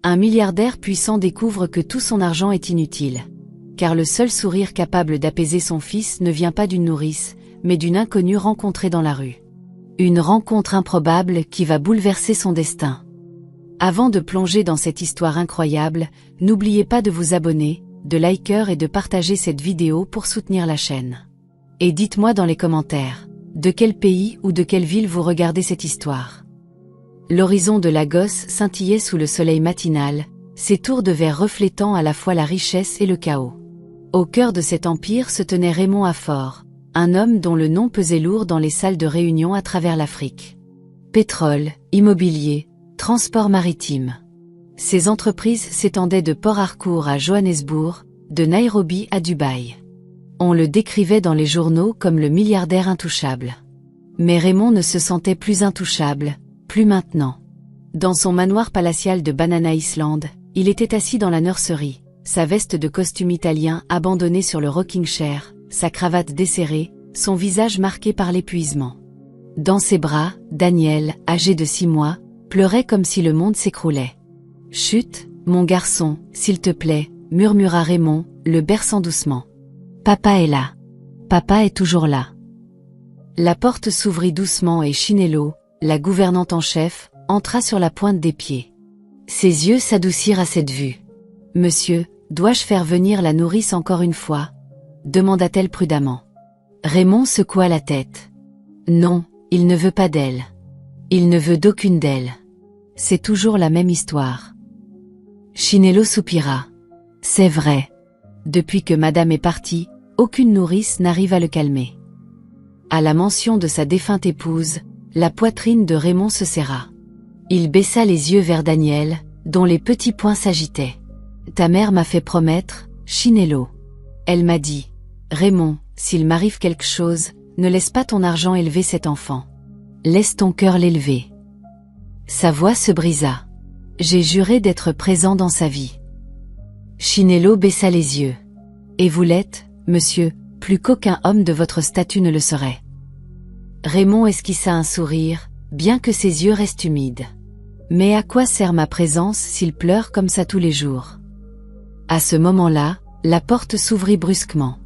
Un milliardaire puissant découvre que tout son argent est inutile. Car le seul sourire capable d'apaiser son fils ne vient pas d'une nourrice, mais d'une inconnue rencontrée dans la rue. Une rencontre improbable qui va bouleverser son destin. Avant de plonger dans cette histoire incroyable, n'oubliez pas de vous abonner, de liker et de partager cette vidéo pour soutenir la chaîne. Et dites-moi dans les commentaires, de quel pays ou de quelle ville vous regardez cette histoire. L'horizon de Lagos scintillait sous le soleil matinal, ses tours de verre reflétant à la fois la richesse et le chaos. Au cœur de cet empire se tenait Raymond Afor, un homme dont le nom pesait lourd dans les salles de réunion à travers l'Afrique. Pétrole, immobilier, transport maritime. Ses entreprises s'étendaient de Port Harcourt à Johannesburg, de Nairobi à Dubaï. On le décrivait dans les journaux comme le milliardaire intouchable. Mais Raymond ne se sentait plus intouchable, plus maintenant. Dans son manoir palatial de Banana Island, il était assis dans la nurserie, sa veste de costume italien abandonnée sur le rocking chair, sa cravate desserrée, son visage marqué par l'épuisement. Dans ses bras, Daniel, âgé de 6 mois, pleurait comme si le monde s'écroulait. « Chut, mon garçon, s'il te plaît », murmura Raymond, le berçant doucement. « Papa est là. Papa est toujours là. » La porte s'ouvrit doucement et Chinelo, la gouvernante en chef, entra sur la pointe des pieds. Ses yeux s'adoucirent à cette vue. « Monsieur, dois-je faire venir la nourrice encore une fois ?» demanda-t-elle prudemment. Raymond secoua la tête. « Non, il ne veut pas d'elle. Il ne veut d'aucune d'elle. C'est toujours la même histoire. » Chinelo soupira. « C'est vrai. Depuis que madame est partie, aucune nourrice n'arrive à le calmer. » À la mention de sa défunte épouse, la poitrine de Raymond se serra. Il baissa les yeux vers Daniel, dont les petits poings s'agitaient. « Ta mère m'a fait promettre, Chinelo. Elle m'a dit, Raymond, s'il m'arrive quelque chose, ne laisse pas ton argent élever cet enfant. Laisse ton cœur l'élever. » Sa voix se brisa. « J'ai juré d'être présent dans sa vie. » Chinelo baissa les yeux. « Et vous l'êtes, monsieur, plus qu'aucun homme de votre statut ne le serait. » Raymond esquissa un sourire, bien que ses yeux restent humides. « Mais à quoi sert ma présence s'il pleure comme ça tous les jours ?» À ce moment-là, la porte s'ouvrit brusquement.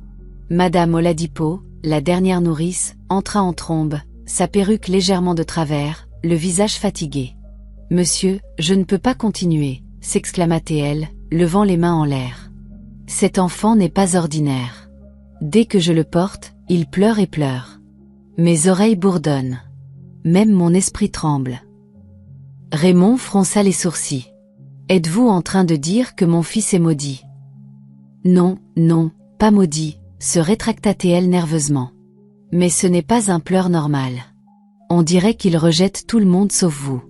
Madame Oladipo, la dernière nourrice, entra en trombe, sa perruque légèrement de travers, le visage fatigué. « Monsieur, je ne peux pas continuer », s'exclama-t-elle, levant les mains en l'air. « Cet enfant n'est pas ordinaire. Dès que je le porte, il pleure et pleure. Mes oreilles bourdonnent. Même mon esprit tremble. » Raymond fronça les sourcils. « Êtes-vous en train de dire que mon fils est maudit ? » « Non, non, pas maudit », se rétracta-t-elle nerveusement. « Mais ce n'est pas un pleur normal. On dirait qu'il rejette tout le monde sauf vous. »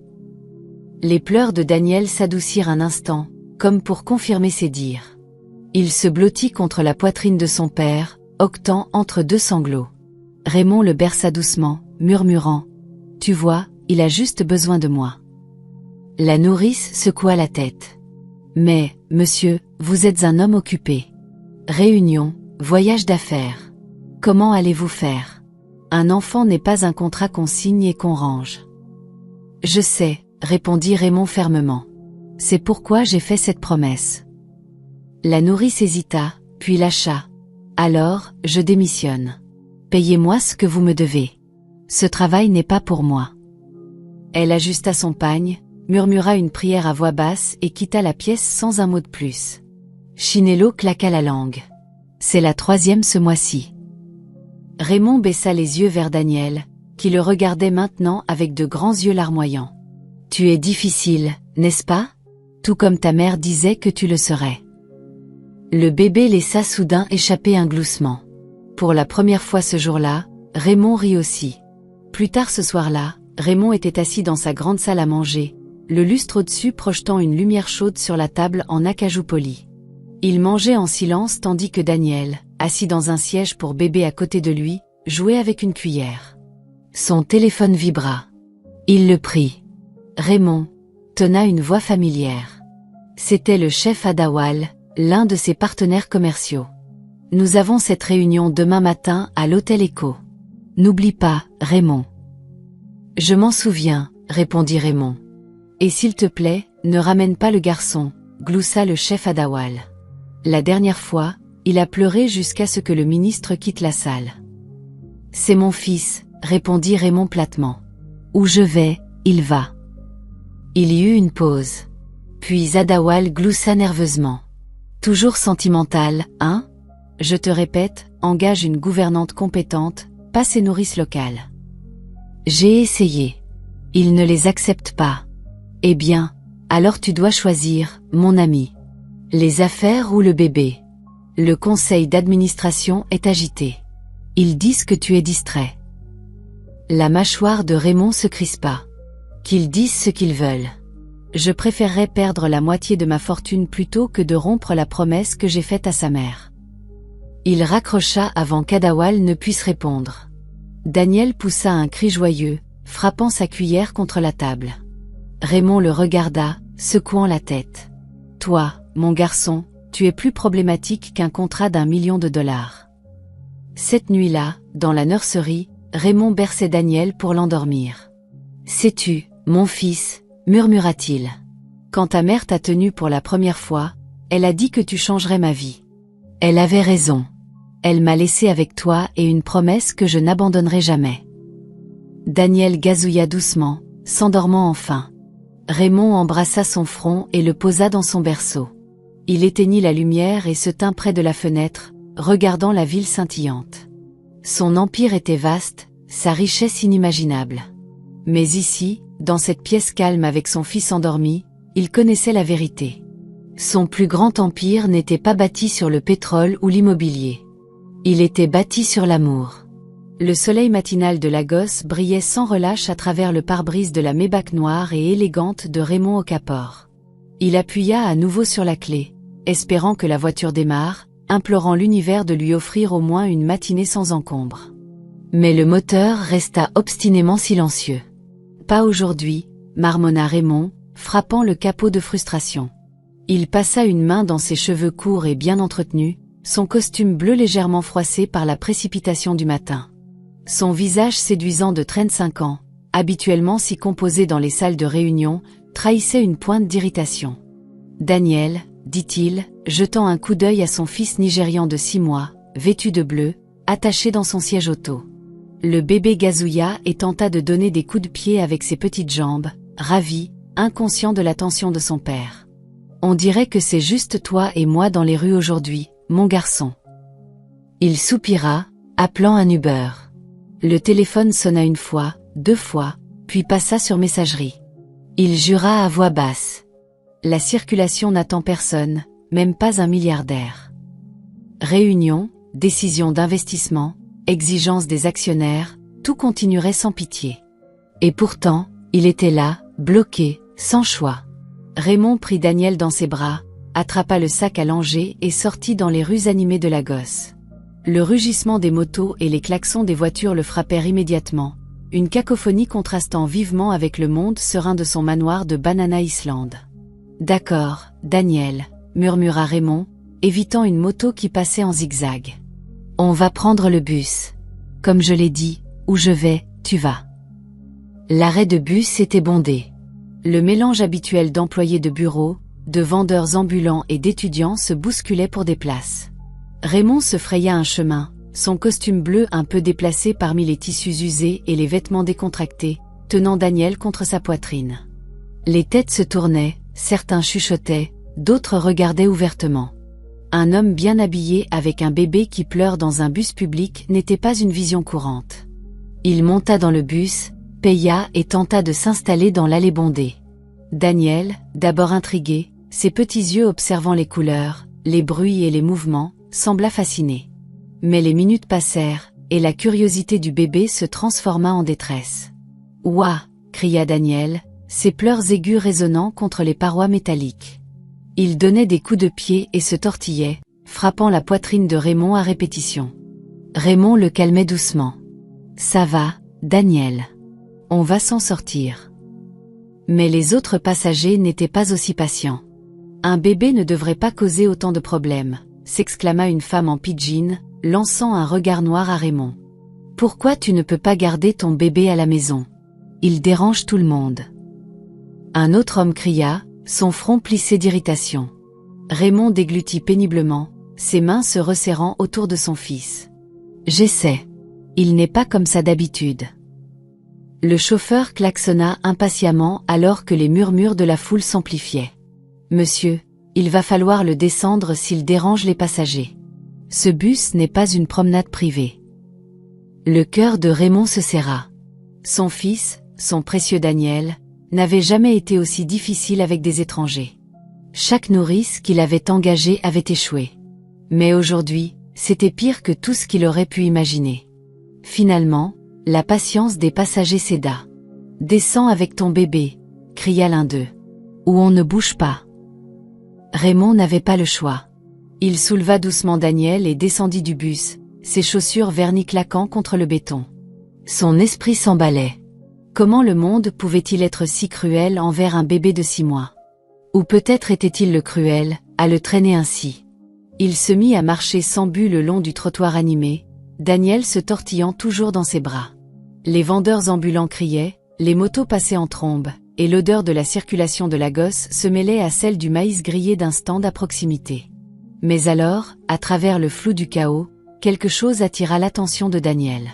Les pleurs de Daniel s'adoucirent un instant, comme pour confirmer ses dires. Il se blottit contre la poitrine de son père, octant entre deux sanglots. Raymond le berça doucement, murmurant « Tu vois, il a juste besoin de moi. » La nourrice secoua la tête. « Mais, monsieur, vous êtes un homme occupé. Réunion, voyage d'affaires. Comment allez-vous faire? Un enfant n'est pas un contrat qu'on signe et qu'on range. » « Je sais, » répondit Raymond fermement. « C'est pourquoi j'ai fait cette promesse. » La nourrice hésita, puis lâcha. « Alors, je démissionne. Payez-moi ce que vous me devez. Ce travail n'est pas pour moi. » Elle ajusta son pagne, murmura une prière à voix basse et quitta la pièce sans un mot de plus. Chinelo claqua la langue. « C'est la 3e ce mois-ci. » Raymond baissa les yeux vers Daniel, qui le regardait maintenant avec de grands yeux larmoyants. « Tu es difficile, n'est-ce pas? Tout comme ta mère disait que tu le serais. » Le bébé laissa soudain échapper un gloussement. Pour la première fois ce jour-là, Raymond rit aussi. Plus tard ce soir-là, Raymond était assis dans sa grande salle à manger, le lustre au-dessus projetant une lumière chaude sur la table en acajou poli. Il mangeait en silence tandis que Daniel, assis dans un siège pour bébé à côté de lui, jouait avec une cuillère. Son téléphone vibra. Il le prit. « Raymond », tonna une voix familière. C'était le chef Adawal, l'un de ses partenaires commerciaux. « Nous avons cette réunion demain matin à l'hôtel Echo. N'oublie pas, Raymond. » « Je m'en souviens, » répondit Raymond. « Et s'il te plaît, ne ramène pas le garçon, gloussa le chef Adawal. La dernière fois, il a pleuré jusqu'à ce que le ministre quitte la salle. C'est mon fils, répondit Raymond platement. Où je vais, il va. Il y eut une pause. Puis Adawal gloussa nerveusement. Toujours sentimental, hein? Je te répète, engage une gouvernante compétente, pas ces nourrices locales. J'ai essayé. Ils ne les acceptent pas. Eh bien, alors tu dois choisir, mon ami. Les affaires ou le bébé? Le conseil d'administration est agité. Ils disent que tu es distrait. La mâchoire de Raymond se crispa. Qu'ils disent ce qu'ils veulent. Je préférerais perdre la moitié de ma fortune plutôt que de rompre la promesse que j'ai faite à sa mère. Il raccrocha avant qu'Adawal ne puisse répondre. Daniel poussa un cri joyeux, frappant sa cuillère contre la table. Raymond le regarda, secouant la tête. Toi, mon garçon, tu es plus problématique qu'un contrat d'1 million de dollars. Cette nuit-là, dans la nurserie, Raymond berçait Daniel pour l'endormir. Sais-tu, mon fils, murmura-t-il. Quand ta mère t'a tenu pour la première fois, elle a dit que tu changerais ma vie. Elle avait raison. Elle m'a laissé avec toi et une promesse que je n'abandonnerai jamais. Daniel gazouilla doucement, s'endormant enfin. Raymond embrassa son front et le posa dans son berceau. Il éteignit la lumière et se tint près de la fenêtre, regardant la ville scintillante. Son empire était vaste, sa richesse inimaginable. Mais ici, dans cette pièce calme avec son fils endormi, il connaissait la vérité. Son plus grand empire n'était pas bâti sur le pétrole ou l'immobilier. Il était bâti sur l'amour. Le soleil matinal de Lagos brillait sans relâche à travers le pare-brise de la Maybach noire et élégante de Raymond Okafor. Il appuya à nouveau sur la clé, espérant que la voiture démarre, implorant l'univers de lui offrir au moins une matinée sans encombre. Mais le moteur resta obstinément silencieux. Pas aujourd'hui, marmonna Raymond, frappant le capot de frustration. Il passa une main dans ses cheveux courts et bien entretenus, son costume bleu légèrement froissé par la précipitation du matin. Son visage séduisant de 35 ans, habituellement si composé dans les salles de réunion, trahissait une pointe d'irritation. Daniel, dit-il, jetant un coup d'œil à son fils nigérian de 6 mois, vêtu de bleu, attaché dans son siège auto. Le bébé gazouilla et tenta de donner des coups de pied avec ses petites jambes, ravi, inconscient de l'attention de son père. On dirait que c'est juste toi et moi dans les rues aujourd'hui, mon garçon. Il soupira, appelant un Uber. Le téléphone sonna une fois, 2 fois, puis passa sur messagerie. Il jura à voix basse. La circulation n'attend personne, même pas un milliardaire. Réunion, décision d'investissement, exigence des actionnaires, tout continuerait sans pitié. Et pourtant, il était là, bloqué, sans choix. Raymond prit Daniel dans ses bras, attrapa le sac à langer et sortit dans les rues animées de Lagos. Le rugissement des motos et les klaxons des voitures le frappèrent immédiatement, une cacophonie contrastant vivement avec le monde serein de son manoir de Banana Island. D'accord, Daniel, murmura Raymond, évitant une moto qui passait en zigzag. On va prendre le bus. Comme je l'ai dit, où je vais, tu vas. L'arrêt de bus était bondé. Le mélange habituel d'employés de bureau, de vendeurs ambulants et d'étudiants se bousculait pour des places. Raymond se fraya un chemin, son costume bleu un peu déplacé parmi les tissus usés et les vêtements décontractés, tenant Daniel contre sa poitrine. Les têtes se tournaient, certains chuchotaient, d'autres regardaient ouvertement. Un homme bien habillé avec un bébé qui pleure dans un bus public n'était pas une vision courante. Il monta dans le bus, paya et tenta de s'installer dans l'allée bondée. Daniel, d'abord intrigué, ses petits yeux observant les couleurs, les bruits et les mouvements, sembla fasciné. Mais les minutes passèrent, et la curiosité du bébé se transforma en détresse. « Ouah !» cria Daniel, ses pleurs aigus résonnant contre les parois métalliques. Il donnait des coups de pied et se tortillait, frappant la poitrine de Raymond à répétition. Raymond le calmait doucement. « Ça va, Daniel. On va s'en sortir. » Mais les autres passagers n'étaient pas aussi patients. « Un bébé ne devrait pas causer autant de problèmes », s'exclama une femme en pidgin, lançant un regard noir à Raymond. « Pourquoi tu ne peux pas garder ton bébé à la maison? Il dérange tout le monde. » Un autre homme cria, son front plissé d'irritation. Raymond déglutit péniblement, ses mains se resserrant autour de son fils. J'essaie. Il n'est pas comme ça d'habitude. Le chauffeur klaxonna impatiemment alors que les murmures de la foule s'amplifiaient. Monsieur, il va falloir le descendre s'il dérange les passagers. Ce bus n'est pas une promenade privée. Le cœur de Raymond se serra. Son fils, son précieux Daniel, n'avait jamais été aussi difficile avec des étrangers. Chaque nourrice qu'il avait engagée avait échoué. Mais aujourd'hui, c'était pire que tout ce qu'il aurait pu imaginer. Finalement, la patience des passagers céda. « Descends avec ton bébé », cria l'un d'eux. « Ou on ne bouge pas. » Raymond n'avait pas le choix. Il souleva doucement Daniel et descendit du bus, ses chaussures vernies claquant contre le béton. Son esprit s'emballait. Comment le monde pouvait-il être si cruel envers un bébé de 6 mois? Ou peut-être était-il le cruel, à le traîner ainsi. Il se mit à marcher sans but le long du trottoir animé, Daniel se tortillant toujours dans ses bras. Les vendeurs ambulants criaient, les motos passaient en trombe, et l'odeur de la circulation de la gosse se mêlait à celle du maïs grillé d'un stand à proximité. Mais alors, à travers le flou du chaos, quelque chose attira l'attention de Daniel.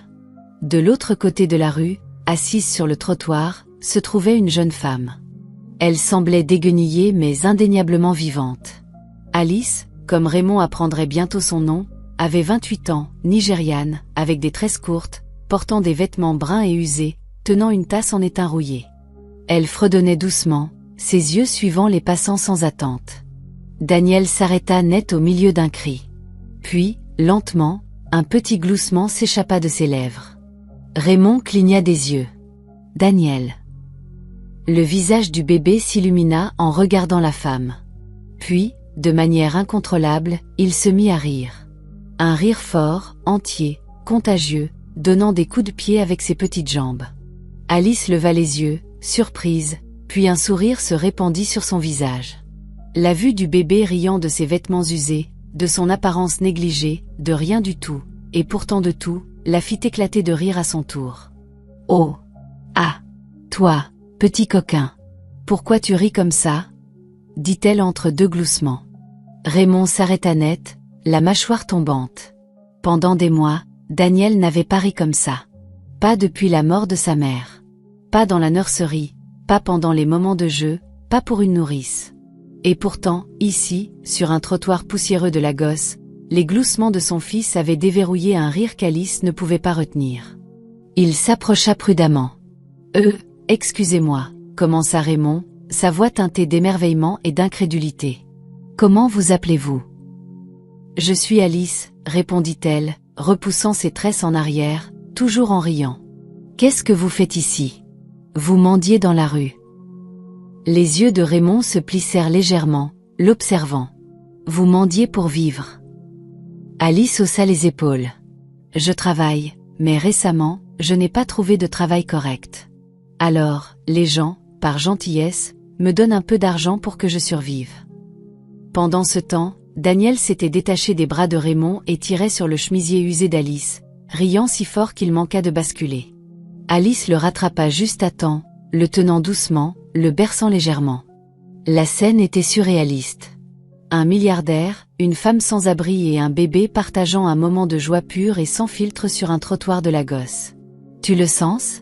De l'autre côté de la rue, assise sur le trottoir, se trouvait une jeune femme. Elle semblait déguenillée mais indéniablement vivante. Alice, comme Raymond apprendrait bientôt son nom, avait 28 ans, nigériane, avec des tresses courtes, portant des vêtements bruns et usés, tenant une tasse en étain rouillé. Elle fredonnait doucement, ses yeux suivant les passants sans attente. Daniel s'arrêta net au milieu d'un cri. Puis, lentement, un petit gloussement s'échappa de ses lèvres. Raymond cligna des yeux. Daniel. Le visage du bébé s'illumina en regardant la femme. Puis, de manière incontrôlable, il se mit à rire. Un rire fort, entier, contagieux, donnant des coups de pied avec ses petites jambes. Alice leva les yeux, surprise, puis un sourire se répandit sur son visage. La vue du bébé riant de ses vêtements usés, de son apparence négligée, de rien du tout, et pourtant de tout, la fit éclater de rire à son tour. « Oh! Ah! Toi, petit coquin! Pourquoi tu ris comme ça ?» dit-elle entre deux gloussements. Raymond s'arrêta net, la mâchoire tombante. Pendant des mois, Daniel n'avait pas ri comme ça. Pas depuis la mort de sa mère. Pas dans la nurserie, pas pendant les moments de jeu, pas pour une nourrice. Et pourtant, ici, sur un trottoir poussiéreux de la gosse, les gloussements de son fils avaient déverrouillé un rire qu'Alice ne pouvait pas retenir. Il s'approcha prudemment. « Excusez-moi » commença Raymond, sa voix teintée d'émerveillement et d'incrédulité. « Comment vous appelez-vous » ? « Je suis Alice » répondit-elle, repoussant ses tresses en arrière, toujours en riant. « Qu'est-ce que vous faites ici ? Vous mendiez dans la rue. » Les yeux de Raymond se plissèrent légèrement, l'observant. « Vous mendiez pour vivre. » Alice haussa les épaules. « Je travaille, mais récemment, je n'ai pas trouvé de travail correct. Alors, les gens, par gentillesse, me donnent un peu d'argent pour que je survive. » Pendant ce temps, Daniel s'était détaché des bras de Raymond et tirait sur le chemisier usé d'Alice, riant si fort qu'il manqua de basculer. Alice le rattrapa juste à temps, le tenant doucement, le berçant légèrement. La scène était surréaliste. Un milliardaire, une femme sans abri et un bébé partageant un moment de joie pure et sans filtre sur un trottoir de la gosse. « Tu le sens ?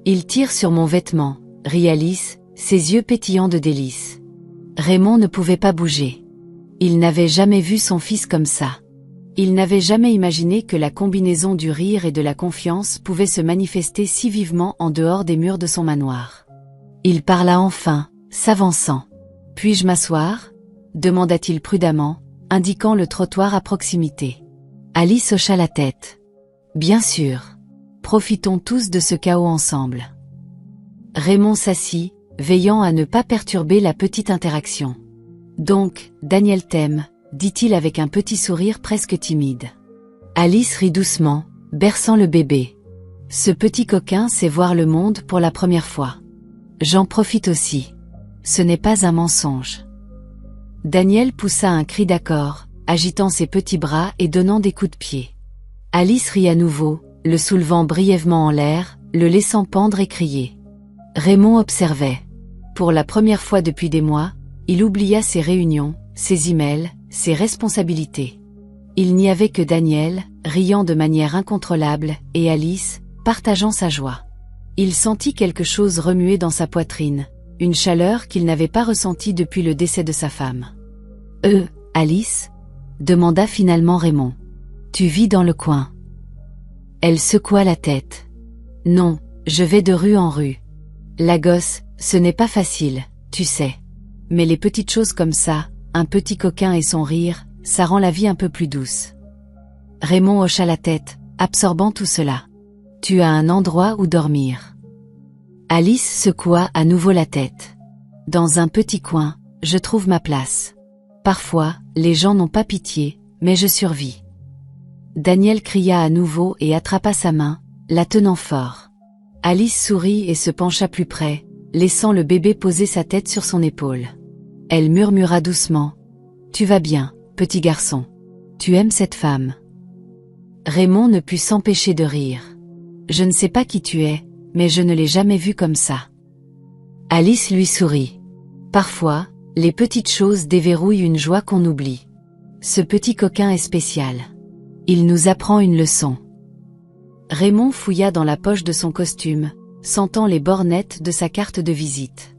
Il tire sur mon vêtement », rit Alice, ses yeux pétillants de délices. Raymond ne pouvait pas bouger. Il n'avait jamais vu son fils comme ça. Il n'avait jamais imaginé que la combinaison du rire et de la confiance pouvait se manifester si vivement en dehors des murs de son manoir. Il parla enfin, s'avançant. « Puis-je m'asseoir ?» demanda-t-il prudemment, indiquant le trottoir à proximité. Alice hocha la tête. « Bien sûr. Profitons tous de ce chaos ensemble. » Raymond s'assit, veillant à ne pas perturber la petite interaction. « Donc, Daniel t'aime » dit-il avec un petit sourire presque timide. Alice rit doucement, berçant le bébé. « Ce petit coquin sait voir le monde pour la première fois. J'en profite aussi. Ce n'est pas un mensonge. » Daniel poussa un cri d'accord, agitant ses petits bras et donnant des coups de pied. Alice rit à nouveau, le soulevant brièvement en l'air, le laissant pendre et crier. Raymond observait. Pour la première fois depuis des mois, Il oublia ses réunions, ses emails, ses responsabilités. Il n'y avait que Daniel, riant de manière incontrôlable, et Alice, partageant sa joie. Il sentit quelque chose remuer dans sa poitrine, une chaleur qu'il n'avait pas ressentie depuis le décès de sa femme. Alice ? Demanda finalement Raymond. Tu vis dans le coin. Elle secoua la tête. Non, je vais de rue en rue. La gosse, ce n'est pas facile, tu sais. Mais les petites choses comme ça, un petit coquin et son rire, ça rend la vie un peu plus douce. Raymond hocha la tête, absorbant tout cela. Tu as un endroit où dormir. Alice secoua à nouveau la tête. Dans un petit coin, je trouve ma place. Parfois, les gens n'ont pas pitié, mais je survis. Daniel cria à nouveau et attrapa sa main, la tenant fort. Alice sourit et se pencha plus près, laissant le bébé poser sa tête sur son épaule. Elle murmura doucement. « Tu vas bien, petit garçon. Tu aimes cette femme. » Raymond ne put s'empêcher de rire. « Je ne sais pas qui tu es, mais je ne l'ai jamais vue comme ça. » Alice lui sourit. « Parfois, les petites choses déverrouillent une joie qu'on oublie. Ce petit coquin est spécial. Il nous apprend une leçon. » Raymond fouilla dans la poche de son costume, sentant les bords nets de sa carte de visite.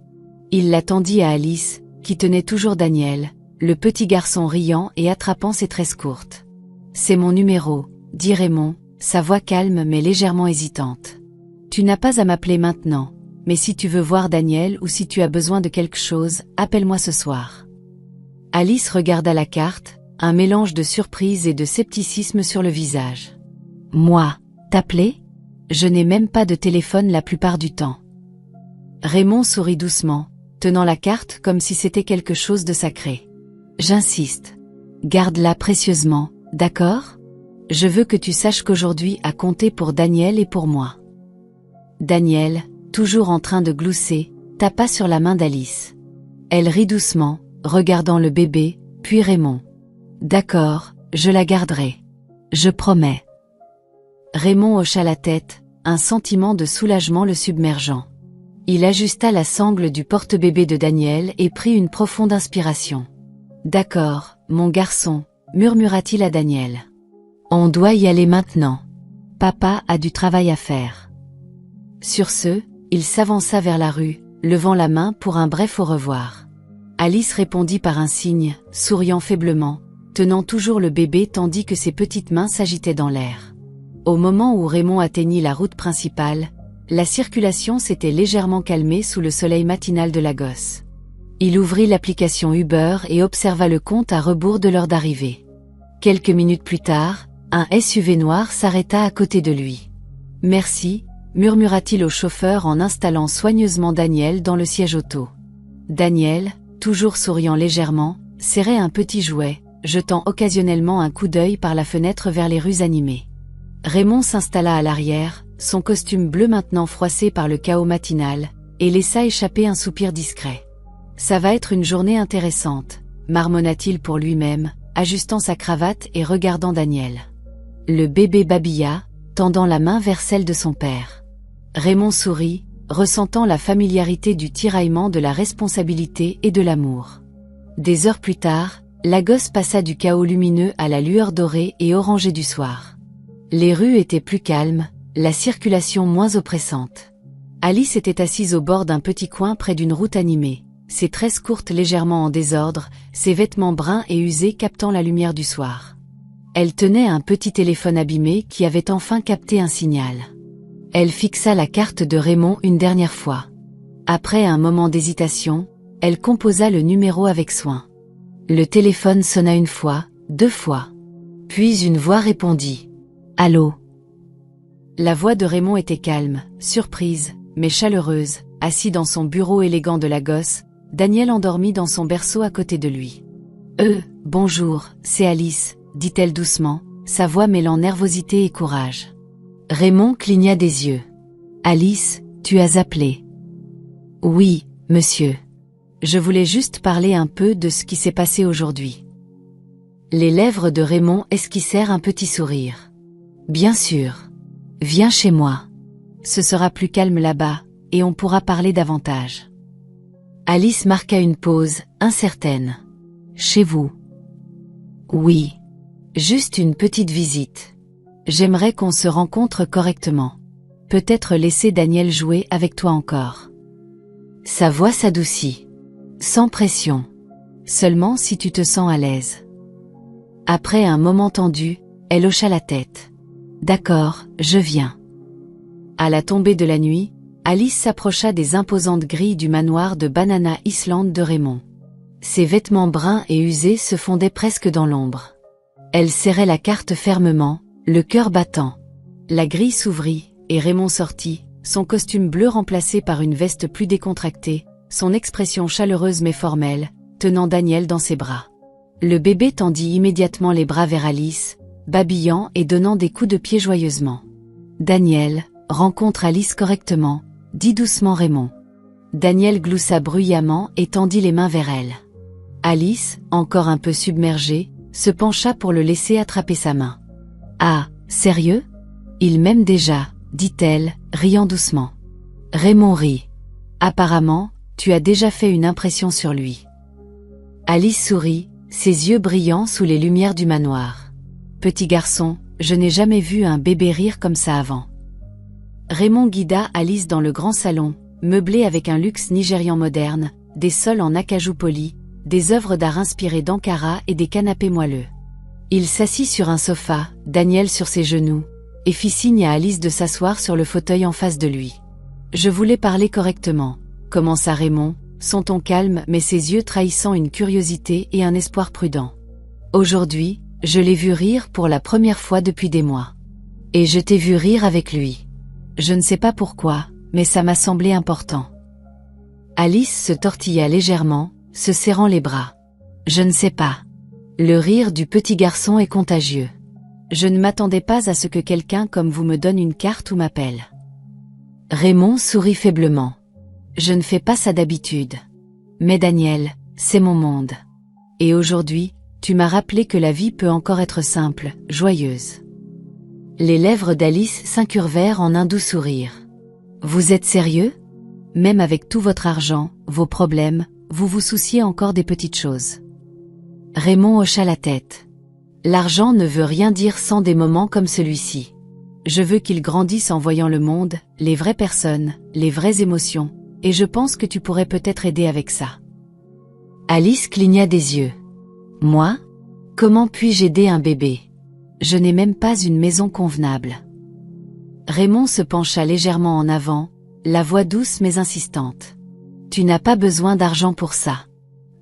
Il la tendit à Alice, qui tenait toujours Daniel, le petit garçon riant et attrapant ses tresses courtes. « C'est mon numéro, » dit Raymond, sa voix calme mais légèrement hésitante. « Tu n'as pas à m'appeler maintenant, mais si tu veux voir Daniel ou si tu as besoin de quelque chose, appelle-moi ce soir. » Alice regarda la carte, un mélange de surprise et de scepticisme sur le visage. « Moi, t'appeler ? Je n'ai même pas de téléphone la plupart du temps. » Raymond sourit doucement, tenant la carte comme si c'était quelque chose de sacré. « J'insiste. Garde-la précieusement, d'accord ? Je veux que tu saches qu'aujourd'hui a compté pour Daniel et pour moi. » Daniel, toujours en train de glousser, tapa sur la main d'Alice. Elle rit doucement, regardant le bébé, puis Raymond. « D'accord, je la garderai. Je promets. » Raymond hocha la tête, un sentiment de soulagement le submergeant. Il ajusta la sangle du porte-bébé de Daniel et prit une profonde inspiration. « D'accord, mon garçon, » murmura-t-il à Daniel. « On doit y aller maintenant. Papa a du travail à faire. » Sur ce, il s'avança vers la rue, levant la main pour un bref au revoir. Alice répondit par un signe, souriant faiblement, tenant toujours le bébé tandis que ses petites mains s'agitaient dans l'air. Au moment où Raymond atteignit la route principale, la circulation s'était légèrement calmée sous le soleil matinal de Lagos. Il ouvrit l'application Uber et observa le compte à rebours de l'heure d'arrivée. Quelques minutes plus tard, un SUV noir s'arrêta à côté de lui. « Merci », murmura-t-il au chauffeur en installant soigneusement Daniel dans le siège auto. Daniel, toujours souriant légèrement, serrait un petit jouet, jetant occasionnellement un coup d'œil par la fenêtre vers les rues animées. Raymond s'installa à l'arrière, son costume bleu maintenant froissé par le chaos matinal, et laissa échapper un soupir discret. « Ça va être une journée intéressante », marmonna-t-il pour lui-même, ajustant sa cravate et regardant Daniel. Le bébé babilla, tendant la main vers celle de son père. Raymond sourit, ressentant la familiarité du tiraillement de la responsabilité et de l'amour. Des heures plus tard, Lagos passa du chaos lumineux à la lueur dorée et orangée du soir. Les rues étaient plus calmes, la circulation moins oppressante. Alice était assise au bord d'un petit coin près d'une route animée, ses tresses courtes légèrement en désordre, ses vêtements bruns et usés captant la lumière du soir. Elle tenait un petit téléphone abîmé qui avait enfin capté un signal. Elle fixa la carte de Raymond une dernière fois. Après un moment d'hésitation, elle composa le numéro avec soin. Le téléphone sonna une fois, 2 fois. Puis une voix répondit. « Allô ?» La voix de Raymond était calme, surprise, mais chaleureuse, assis dans son bureau élégant de Lagos, Daniel endormi dans son berceau à côté de lui. « Bonjour, c'est Alice », dit-elle doucement, sa voix mêlant nervosité et courage. Raymond cligna des yeux. « Alice, tu as appelé. »« Oui, monsieur. Je voulais juste parler un peu de ce qui s'est passé aujourd'hui. » Les lèvres de Raymond esquissèrent un petit sourire. « Bien sûr. Viens chez moi. Ce sera plus calme là-bas, et on pourra parler davantage. » Alice marqua une pause, incertaine. Chez vous? Oui. Juste une petite visite. J'aimerais qu'on se rencontre correctement. Peut-être laisser Daniel jouer avec toi encore. Sa voix s'adoucit. Sans pression. Seulement si tu te sens à l'aise. Après un moment tendu, elle hocha la tête. D'accord, je viens. À la tombée de la nuit, Alice s'approcha des imposantes grilles du manoir de Banana Island de Raymond. Ses vêtements bruns et usés se fondaient presque dans l'ombre. Elle serrait la carte fermement, le cœur battant. La grille s'ouvrit, et Raymond sortit, son costume bleu remplacé par une veste plus décontractée, son expression chaleureuse mais formelle, tenant Daniel dans ses bras. Le bébé tendit immédiatement les bras vers Alice, babillant et donnant des coups de pied joyeusement. Daniel, rencontre Alice correctement, dit doucement Raymond. Daniel gloussa bruyamment et tendit les mains vers elle. Alice, encore un peu submergée, se pencha pour le laisser attraper sa main. Ah, sérieux? Il m'aime déjà, dit-elle, riant doucement. Raymond rit. Apparemment, tu as déjà fait une impression sur lui. Alice sourit, ses yeux brillants sous les lumières du manoir. Petit garçon, je n'ai jamais vu un bébé rire comme ça avant. Raymond guida Alice dans le grand salon, meublé avec un luxe nigérian moderne, des sols en acajou poli, des œuvres d'art inspirées d'Ankara et des canapés moelleux. Il s'assit sur un sofa, Daniel sur ses genoux, et fit signe à Alice de s'asseoir sur le fauteuil en face de lui. Je voulais parler correctement, commença Raymond, son ton calme mais ses yeux trahissant une curiosité et un espoir prudent. Aujourd'hui, je l'ai vu rire pour la première fois depuis des mois. Et je t'ai vu rire avec lui. Je ne sais pas pourquoi, mais ça m'a semblé important. Alice se tortilla légèrement, se serrant les bras. Je ne sais pas. Le rire du petit garçon est contagieux. Je ne m'attendais pas à ce que quelqu'un comme vous me donne une carte ou m'appelle. Raymond sourit faiblement. Je ne fais pas ça d'habitude. Mais Daniel, c'est mon monde. Et aujourd'hui, tu m'as rappelé que la vie peut encore être simple, joyeuse. Les lèvres d'Alice s'incurvèrent en un doux sourire. Vous êtes sérieux? Même avec tout votre argent, vos problèmes, vous vous souciez encore des petites choses. Raymond hocha la tête. L'argent ne veut rien dire sans des moments comme celui-ci. Je veux qu'il grandisse en voyant le monde, les vraies personnes, les vraies émotions, et je pense que tu pourrais peut-être aider avec ça. Alice cligna des yeux. Moi? Comment puis-je aider un bébé? Je n'ai même pas une maison convenable. Raymond se pencha légèrement en avant, la voix douce mais insistante. Tu n'as pas besoin d'argent pour ça.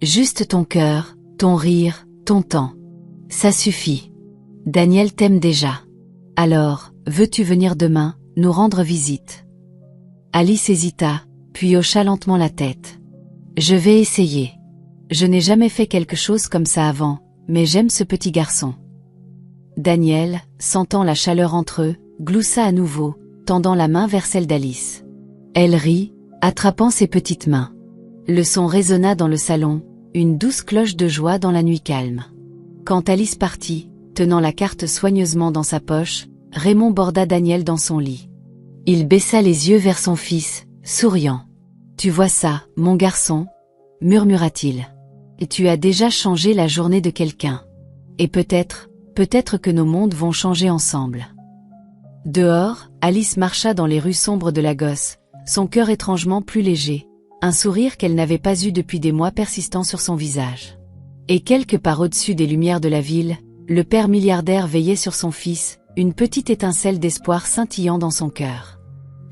Juste ton cœur, ton rire, ton temps. Ça suffit. Daniel t'aime déjà. Alors, veux-tu venir demain, nous rendre visite? Alice hésita, puis hocha lentement la tête. Je vais essayer. Je n'ai jamais fait quelque chose comme ça avant, mais j'aime ce petit garçon. Daniel, sentant la chaleur entre eux, gloussa à nouveau, tendant la main vers celle d'Alice. Elle rit, attrapant ses petites mains. Le son résonna dans le salon, une douce cloche de joie dans la nuit calme. Quand Alice partit, tenant la carte soigneusement dans sa poche, Raymond borda Daniel dans son lit. Il baissa les yeux vers son fils, souriant. « Tu vois ça, mon garçon ?» murmura-t-il. « Et tu as déjà changé la journée de quelqu'un. Et peut-être que nos mondes vont changer ensemble. » Dehors, Alice marcha dans les rues sombres de Lagos, son cœur étrangement plus léger, un sourire qu'elle n'avait pas eu depuis des mois persistant sur son visage. Et quelque part au-dessus des lumières de la ville, le père milliardaire veillait sur son fils, une petite étincelle d'espoir scintillant dans son cœur.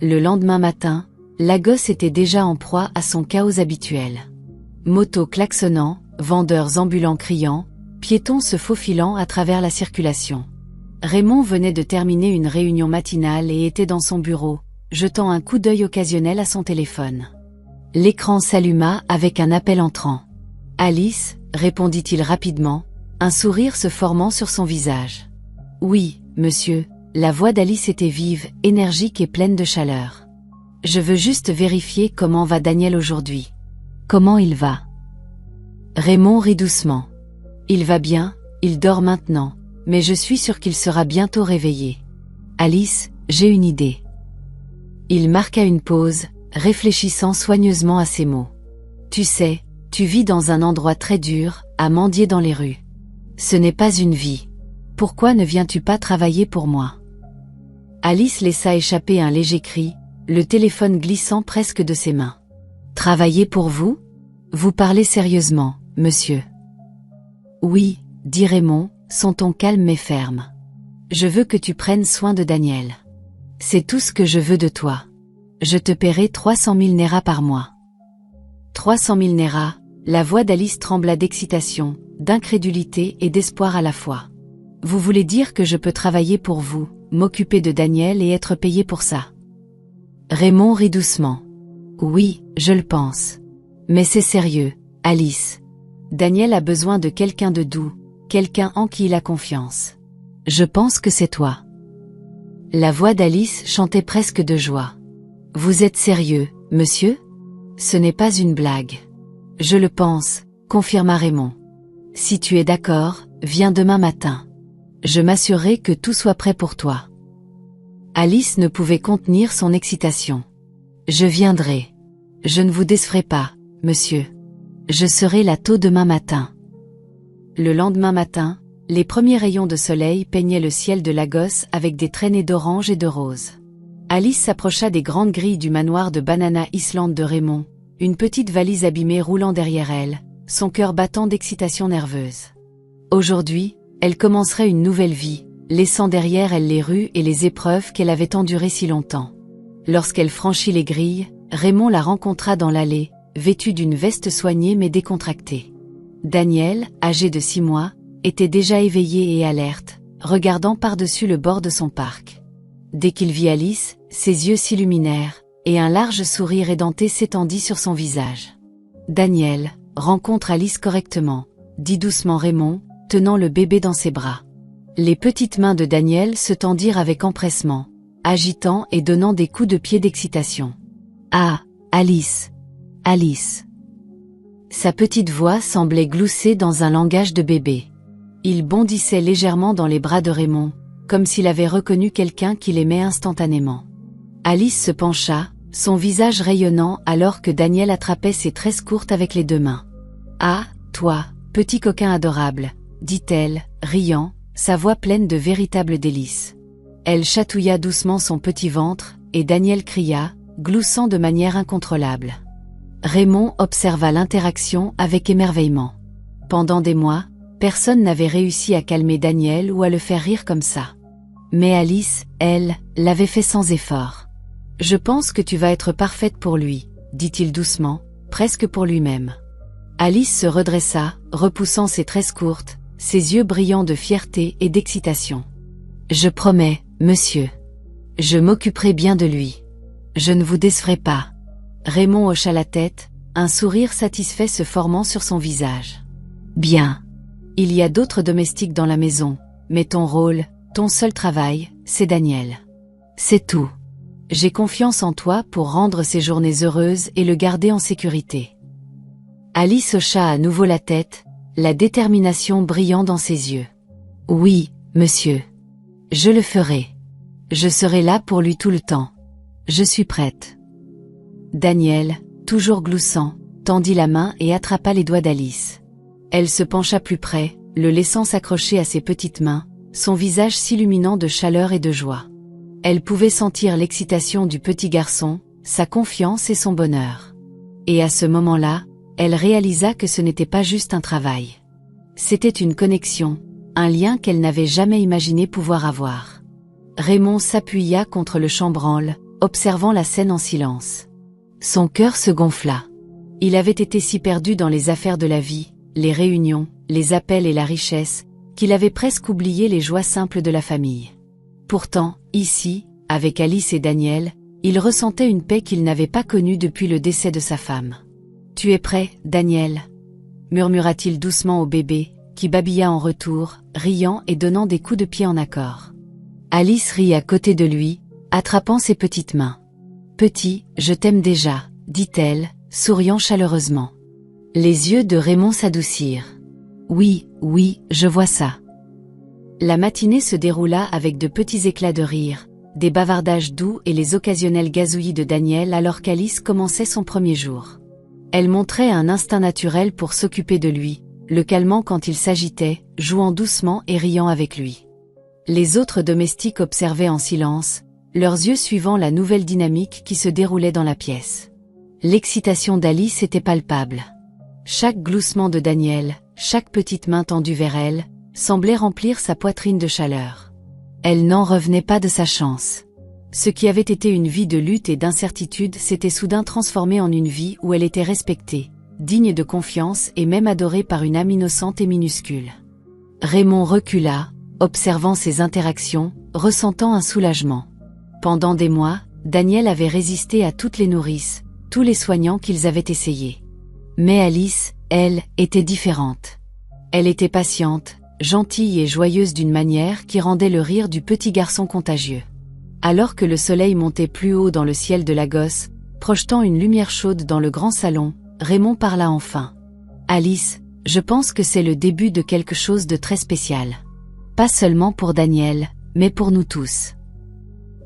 Le lendemain matin, Lagos était déjà en proie à son chaos habituel. Motos klaxonnant, vendeurs ambulants criant, piétons se faufilant à travers la circulation. Raymond venait de terminer une réunion matinale et était dans son bureau, jetant un coup d'œil occasionnel à son téléphone. L'écran s'alluma avec un appel entrant. « Alice » répondit-il rapidement, un sourire se formant sur son visage. « Oui, monsieur », la voix d'Alice était vive, énergique et pleine de chaleur. « Je veux juste vérifier comment va Daniel aujourd'hui. Comment il va ?» Raymond rit doucement. « Il va bien, il dort maintenant, mais je suis sûr qu'il sera bientôt réveillé. Alice, j'ai une idée. » Il marqua une pause, réfléchissant soigneusement à ses mots. « Tu sais, tu vis dans un endroit très dur, à mendier dans les rues. Ce n'est pas une vie. Pourquoi ne viens-tu pas travailler pour moi? Alice laissa échapper un léger cri, le téléphone glissant presque de ses mains. Travailler pour vous? Vous parlez sérieusement, monsieur? Oui, dit Raymond, son ton calme mais ferme. Je veux que tu prennes soin de Daniel. C'est tout ce que je veux de toi. Je te paierai 300 000 Naira par mois. 300 000 Naira, la voix d'Alice trembla d'excitation, d'incrédulité et d'espoir à la fois. Vous voulez dire que je peux travailler pour vous, m'occuper de Daniel et être payé pour ça? Raymond rit doucement. Oui, je le pense. Mais c'est sérieux, Alice. Daniel a besoin de quelqu'un de doux, quelqu'un en qui il a confiance. Je pense que c'est toi. La voix d'Alice chantait presque de joie. Vous êtes sérieux, monsieur? Ce n'est pas une blague. Je le pense, confirma Raymond. Si tu es d'accord, viens demain matin. Je m'assurerai que tout soit prêt pour toi. Alice ne pouvait contenir son excitation. Je viendrai. Je ne vous décerai pas, monsieur. Je serai là tôt demain matin. Le lendemain matin, les premiers rayons de soleil peignaient le ciel de Lagos avec des traînées d'orange et de rose. Alice s'approcha des grandes grilles du manoir de Banana Island de Raymond, une petite valise abîmée roulant derrière elle, son cœur battant d'excitation nerveuse. Aujourd'hui, elle commencerait une nouvelle vie, laissant derrière elle les rues et les épreuves qu'elle avait endurées si longtemps. Lorsqu'elle franchit les grilles, Raymond la rencontra dans l'allée, vêtue d'une veste soignée mais décontractée. Daniel, âgé de 6 mois, était déjà éveillé et alerte, regardant par-dessus le bord de son parc. Dès qu'il vit Alice, ses yeux s'illuminèrent, et un large sourire édenté s'étendit sur son visage. Daniel, rencontre Alice correctement, dit doucement Raymond, tenant le bébé dans ses bras. Les petites mains de Daniel se tendirent avec empressement, agitant et donnant des coups de pied d'excitation. Ah, Alice! Alice! Sa petite voix semblait glousser dans un langage de bébé. Il bondissait légèrement dans les bras de Raymond, comme s'il avait reconnu quelqu'un qu'il aimait instantanément. Alice se pencha, son visage rayonnant alors que Daniel attrapait ses tresses courtes avec les 2 mains. « Ah, toi, petit coquin adorable !» dit-elle, riant, sa voix pleine de véritables délices. Elle chatouilla doucement son petit ventre, et Daniel cria, gloussant de manière incontrôlable. Raymond observa l'interaction avec émerveillement. Pendant des mois, personne n'avait réussi à calmer Daniel ou à le faire rire comme ça. Mais Alice, elle, l'avait fait sans effort. « Je pense que tu vas être parfaite pour lui, » dit-il doucement, presque pour lui-même. Alice se redressa, repoussant ses tresses courtes, ses yeux brillants de fierté et d'excitation. « Je promets, monsieur. Je m'occuperai bien de lui. Je ne vous décerai pas. » Raymond hocha la tête, un sourire satisfait se formant sur son visage. « Bien. Il y a d'autres domestiques dans la maison, mais ton rôle, ton seul travail, c'est Daniel. C'est tout. J'ai confiance en toi pour rendre ces journées heureuses et le garder en sécurité. » Alice hocha à nouveau la tête, la détermination brillant dans ses yeux. « Oui, monsieur. Je le ferai. Je serai là pour lui tout le temps. Je suis prête. » Daniel, toujours gloussant, tendit la main et attrapa les doigts d'Alice. Elle se pencha plus près, le laissant s'accrocher à ses petites mains, son visage s'illuminant de chaleur et de joie. Elle pouvait sentir l'excitation du petit garçon, sa confiance et son bonheur. Et à ce moment-là, elle réalisa que ce n'était pas juste un travail. C'était une connexion, un lien qu'elle n'avait jamais imaginé pouvoir avoir. Raymond s'appuya contre le chambranle, observant la scène en silence. Son cœur se gonfla. Il avait été si perdu dans les affaires de la vie, les réunions, les appels et la richesse, qu'il avait presque oublié les joies simples de la famille. Pourtant, ici, avec Alice et Daniel, il ressentait une paix qu'il n'avait pas connue depuis le décès de sa femme. « Tu es prêt, Daniel ?» murmura-t-il doucement au bébé, qui babilla en retour, riant et donnant des coups de pied en accord. Alice rit à côté de lui, attrapant ses petites mains. « Petit, je t'aime déjà, » dit-elle, souriant chaleureusement. Les yeux de Raymond s'adoucirent. « Oui, oui, je vois ça. » La matinée se déroula avec de petits éclats de rire, des bavardages doux et les occasionnels gazouillis de Daniel alors qu'Alice commençait son premier jour. Elle montrait un instinct naturel pour s'occuper de lui, le calmant quand il s'agitait, jouant doucement et riant avec lui. Les autres domestiques observaient en silence, leurs yeux suivant la nouvelle dynamique qui se déroulait dans la pièce. L'excitation d'Alice était palpable. Chaque gloussement de Daniel, chaque petite main tendue vers elle, semblait remplir sa poitrine de chaleur. Elle n'en revenait pas de sa chance. Ce qui avait été une vie de lutte et d'incertitude s'était soudain transformé en une vie où elle était respectée, digne de confiance et même adorée par une âme innocente et minuscule. Raymond recula, observant ces interactions, ressentant un soulagement. Pendant des mois, Daniel avait résisté à toutes les nourrices, tous les soignants qu'ils avaient essayés. Mais Alice, elle, était différente. Elle était patiente, gentille et joyeuse d'une manière qui rendait le rire du petit garçon contagieux. Alors que le soleil montait plus haut dans le ciel de Lagos, projetant une lumière chaude dans le grand salon, Raymond parla enfin. « Alice, je pense que c'est le début de quelque chose de très spécial. Pas seulement pour Daniel, mais pour nous tous. »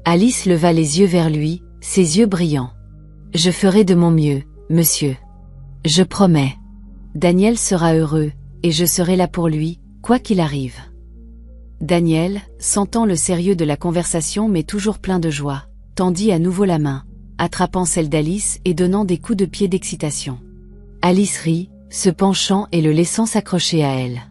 Alice leva les yeux vers lui, ses yeux brillants. « Je ferai de mon mieux, monsieur. Je promets. Daniel sera heureux, et je serai là pour lui, quoi qu'il arrive. » Daniel, sentant le sérieux de la conversation mais toujours plein de joie, tendit à nouveau la main, attrapant celle d'Alice et donnant des coups de pied d'excitation. Alice rit, se penchant et le laissant s'accrocher à elle.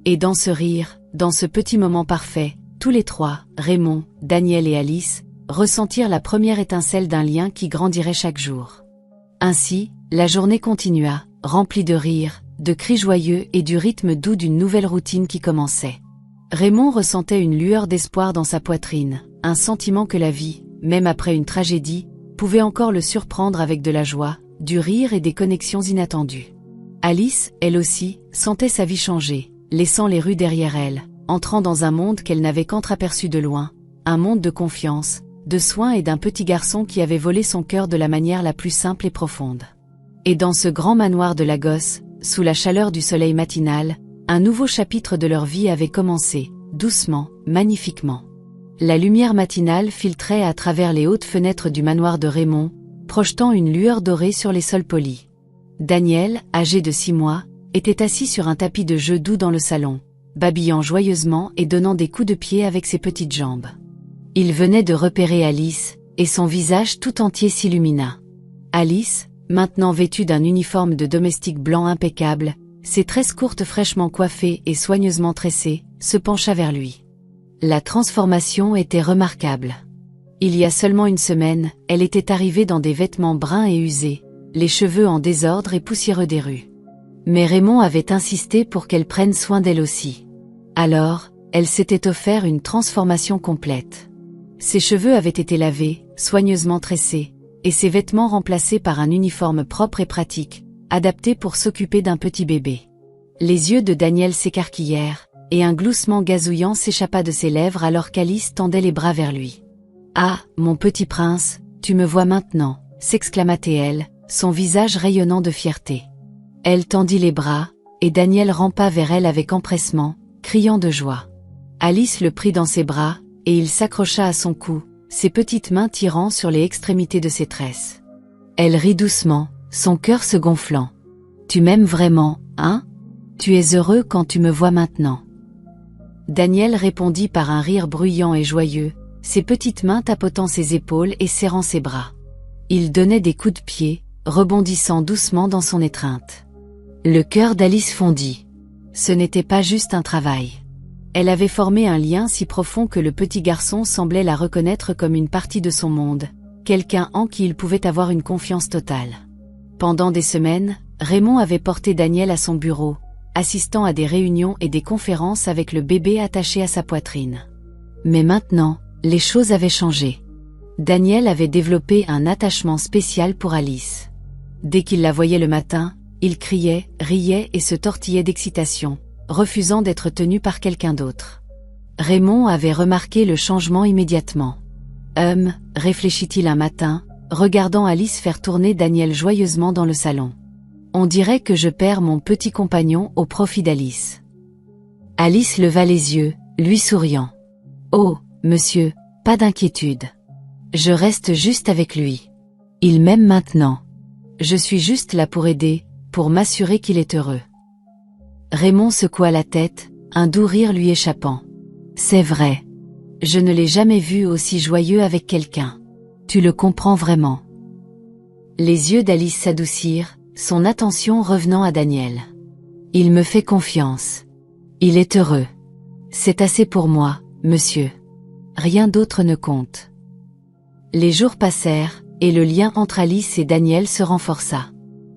Et dans ce rire, dans ce petit moment parfait, tous les trois, Raymond, Daniel et Alice, ressentirent la première étincelle d'un lien qui grandirait chaque jour. Ainsi, la journée continua, remplie de rires, de cris joyeux et du rythme doux d'une nouvelle routine qui commençait. Raymond ressentait une lueur d'espoir dans sa poitrine, un sentiment que la vie, même après une tragédie, pouvait encore le surprendre avec de la joie, du rire et des connexions inattendues. Alice, elle aussi, sentait sa vie changer, laissant les rues derrière elle, entrant dans un monde qu'elle n'avait qu'entraperçu de loin, un monde de confiance, de soins et d'un petit garçon qui avait volé son cœur de la manière la plus simple et profonde. Et dans ce grand manoir de Lagos, sous la chaleur du soleil matinal, un nouveau chapitre de leur vie avait commencé, doucement, magnifiquement. La lumière matinale filtrait à travers les hautes fenêtres du manoir de Raymond, projetant une lueur dorée sur les sols polis. Daniel, âgé de 6 mois, était assis sur un tapis de jeu doux dans le salon, babillant joyeusement et donnant des coups de pied avec ses petites jambes. Il venait de repérer Alice, et son visage tout entier s'illumina. Alice, maintenant vêtue d'un uniforme de domestique blanc impeccable, ses tresses courtes fraîchement coiffées et soigneusement tressées, se pencha vers lui. La transformation était remarquable. Il y a seulement une semaine, elle était arrivée dans des vêtements bruns et usés, les cheveux en désordre et poussiéreux des rues. Mais Raymond avait insisté pour qu'elle prenne soin d'elle aussi. Alors, elle s'était offert une transformation complète. Ses cheveux avaient été lavés, soigneusement tressés, et ses vêtements remplacés par un uniforme propre et pratique, adapté pour s'occuper d'un petit bébé. Les yeux de Daniel s'écarquillèrent, et un gloussement gazouillant s'échappa de ses lèvres alors qu'Alice tendait les bras vers lui. « Ah, mon petit prince, tu me vois maintenant » s'exclama-t-elle, son visage rayonnant de fierté. Elle tendit les bras, et Daniel rampa vers elle avec empressement, criant de joie. Alice le prit dans ses bras, et il s'accrocha à son cou, ses petites mains tirant sur les extrémités de ses tresses. Elle rit doucement, son cœur se gonflant. « Tu m'aimes vraiment, hein? Tu es heureux quand tu me vois maintenant ?» Daniel répondit par un rire bruyant et joyeux, ses petites mains tapotant ses épaules et serrant ses bras. Il donnait des coups de pied, rebondissant doucement dans son étreinte. Le cœur d'Alice fondit. Ce n'était pas juste un travail. Elle avait formé un lien si profond que le petit garçon semblait la reconnaître comme une partie de son monde, quelqu'un en qui il pouvait avoir une confiance totale. Pendant des semaines, Raymond avait porté Daniel à son bureau, assistant à des réunions et des conférences avec le bébé attaché à sa poitrine. Mais maintenant, les choses avaient changé. Daniel avait développé un attachement spécial pour Alice. Dès qu'il la voyait le matin, il criait, riait et se tortillait d'excitation, refusant d'être tenu par quelqu'un d'autre. Raymond avait remarqué le changement immédiatement. Réfléchit-il un matin, regardant Alice faire tourner Daniel joyeusement dans le salon. On dirait que je perds mon petit compagnon au profit d'Alice. Alice leva les yeux, lui souriant. Oh, monsieur, pas d'inquiétude. Je reste juste avec lui. Il m'aime maintenant. Je suis juste là pour aider, pour m'assurer qu'il est heureux. Raymond secoua la tête, un doux rire lui échappant. C'est vrai. Je ne l'ai jamais vu aussi joyeux avec quelqu'un. Tu le comprends vraiment. Les yeux d'Alice s'adoucirent, son attention revenant à Daniel. Il me fait confiance. Il est heureux. C'est assez pour moi, monsieur. Rien d'autre ne compte. Les jours passèrent, et le lien entre Alice et Daniel se renforça.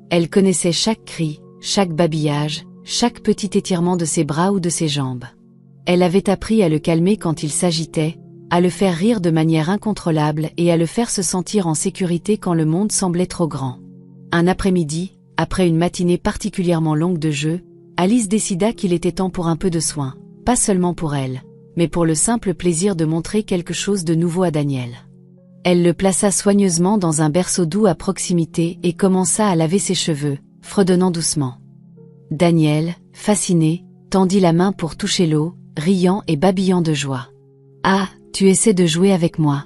Elle connaissait chaque cri, chaque babillage, chaque petit étirement de ses bras ou de ses jambes. Elle avait appris à le calmer quand il s'agitait, à le faire rire de manière incontrôlable et à le faire se sentir en sécurité quand le monde semblait trop grand. Un après-midi, après une matinée particulièrement longue de jeu, Alice décida qu'il était temps pour un peu de soin, pas seulement pour elle, mais pour le simple plaisir de montrer quelque chose de nouveau à Daniel. Elle le plaça soigneusement dans un berceau doux à proximité et commença à laver ses cheveux, fredonnant doucement. Daniel, fasciné, tendit la main pour toucher l'eau, riant et babillant de joie. « Ah, tu essaies de jouer avec moi »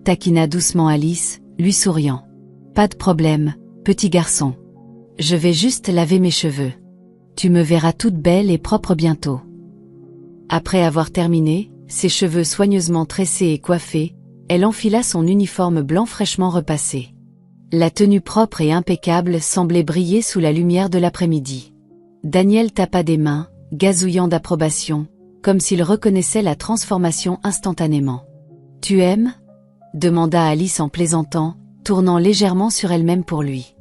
taquina doucement Alice, lui souriant. « Pas de problème, petit garçon. Je vais juste laver mes cheveux. Tu me verras toute belle et propre bientôt. » Après avoir terminé, ses cheveux soigneusement tressés et coiffés, elle enfila son uniforme blanc fraîchement repassé. La tenue propre et impeccable semblait briller sous la lumière de l'après-midi. Daniel tapa des mains, gazouillant d'approbation, comme s'il reconnaissait la transformation instantanément. « Tu aimes ?» demanda Alice en plaisantant, tournant légèrement sur elle-même pour lui.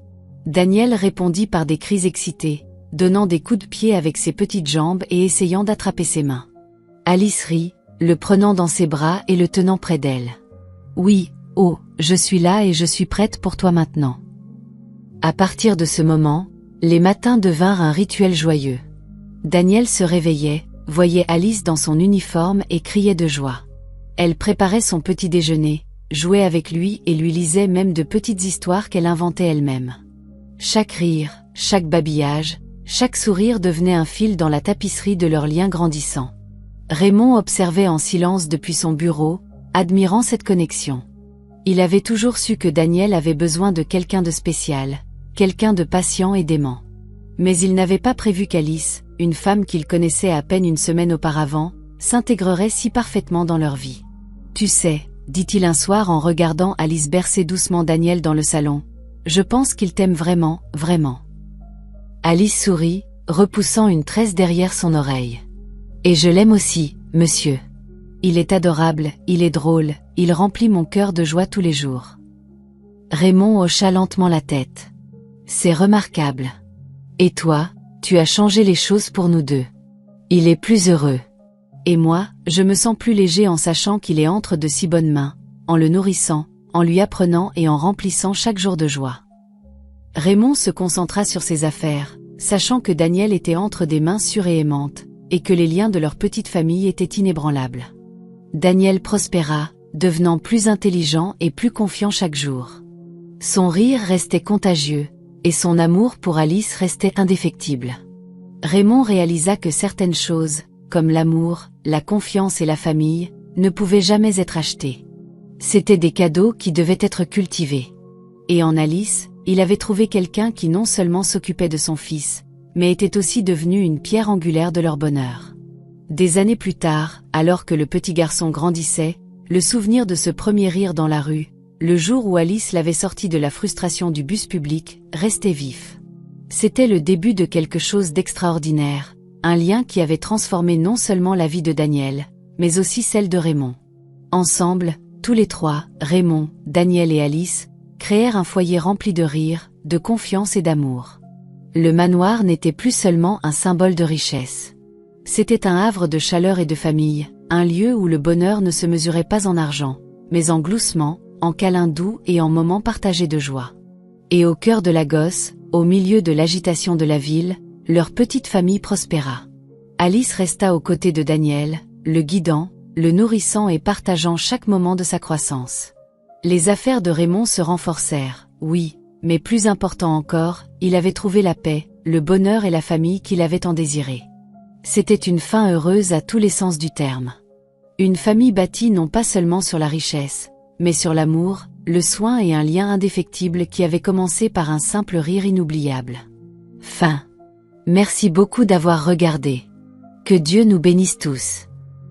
Daniel répondit par des cris excités, donnant des coups de pied avec ses petites jambes et essayant d'attraper ses mains. Alice rit, le prenant dans ses bras et le tenant près d'elle. « Oui, oh, je suis là et je suis prête pour toi maintenant. » À partir de ce moment, les matins devinrent un rituel joyeux. Daniel se réveillait, voyait Alice dans son uniforme et criait de joie. Elle préparait son petit déjeuner, jouait avec lui et lui lisait même de petites histoires qu'elle inventait elle-même. Chaque rire, chaque babillage, chaque sourire devenait un fil dans la tapisserie de leur lien grandissant. Raymond observait en silence depuis son bureau, admirant cette connexion. Il avait toujours su que Daniel avait besoin de quelqu'un de spécial, quelqu'un de patient et d'aimant. Mais il n'avait pas prévu qu'Alice, une femme qu'il connaissait à peine une semaine auparavant, s'intégrerait si parfaitement dans leur vie. « Tu sais, » dit-il un soir en regardant Alice bercer doucement Daniel dans le salon, « je pense qu'il t'aime vraiment, vraiment. » Alice sourit, repoussant une tresse derrière son oreille. « Et je l'aime aussi, monsieur. Il est adorable, il est drôle, il remplit mon cœur de joie tous les jours. » Raymond hocha lentement la tête. « C'est remarquable. Et toi, tu as changé les choses pour nous deux. Il est plus heureux. Et moi, je me sens plus léger en sachant qu'il est entre de si bonnes mains, en le nourrissant, en lui apprenant et en remplissant chaque jour de joie. » Raymond se concentra sur ses affaires, sachant que Daniel était entre des mains sûres et aimantes, et que les liens de leur petite famille étaient inébranlables. Daniel prospéra, devenant plus intelligent et plus confiant chaque jour. Son rire restait contagieux, et son amour pour Alice restait indéfectible. Raymond réalisa que certaines choses, comme l'amour, la confiance et la famille, ne pouvaient jamais être achetées. C'étaient des cadeaux qui devaient être cultivés. Et en Alice, il avait trouvé quelqu'un qui non seulement s'occupait de son fils, mais était aussi devenu une pierre angulaire de leur bonheur. Des années plus tard, alors que le petit garçon grandissait, le souvenir de ce premier rire dans la rue, le jour où Alice l'avait sorti de la frustration du bus public, restait vif. C'était le début de quelque chose d'extraordinaire, un lien qui avait transformé non seulement la vie de Daniel, mais aussi celle de Raymond. Ensemble, tous les trois, Raymond, Daniel et Alice, créèrent un foyer rempli de rire, de confiance et d'amour. Le manoir n'était plus seulement un symbole de richesse. C'était un havre de chaleur et de famille, un lieu où le bonheur ne se mesurait pas en argent, mais en gloussements, en câlins doux et en moments partagés de joie. Et au cœur de Lagos, au milieu de l'agitation de la ville, leur petite famille prospéra. Alice resta aux côtés de Daniel, le guidant, le nourrissant et partageant chaque moment de sa croissance. Les affaires de Raymond se renforcèrent, oui, mais plus important encore, il avait trouvé la paix, le bonheur et la famille qu'il avait tant désiré. C'était une fin heureuse à tous les sens du terme. Une famille bâtie non pas seulement sur la richesse, mais sur l'amour, le soin et un lien indéfectible qui avait commencé par un simple rire inoubliable. Fin. Merci beaucoup d'avoir regardé. Que Dieu nous bénisse tous.